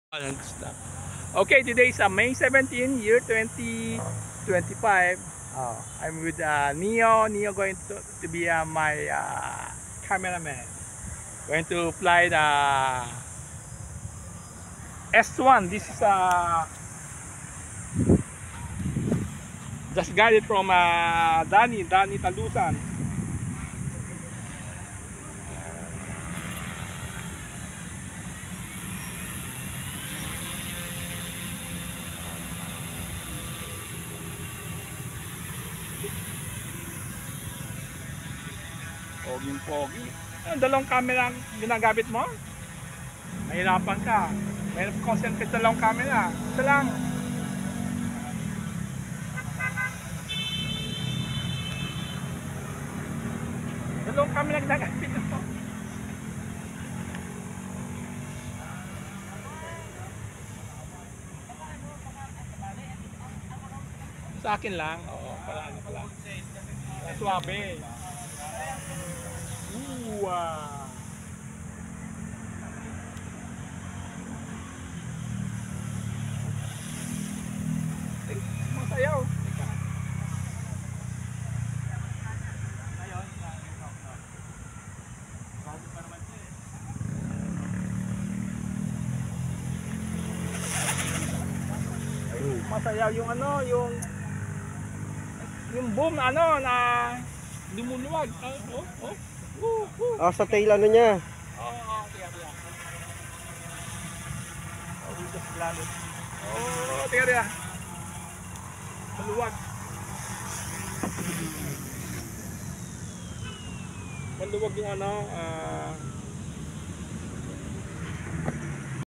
Okay, today is May 17, year 2025. I'm with Neo. Neo going to be my cameraman. Going to fly the S1. This is just got it from Danny Talusan. Pogi. Ang dalawang camera ang ginagamit mo? Mahirapan ka. May concentrate dalawang camera. Isa lang. Dalawang camera ginagamit mo. Sa akin lang. Oo, pala. Suabe. Wow. Masayaw. Masayaw yung yung boom na lumuluwag. Sa tail niya. Tiga. Maluwag. Maluwag yung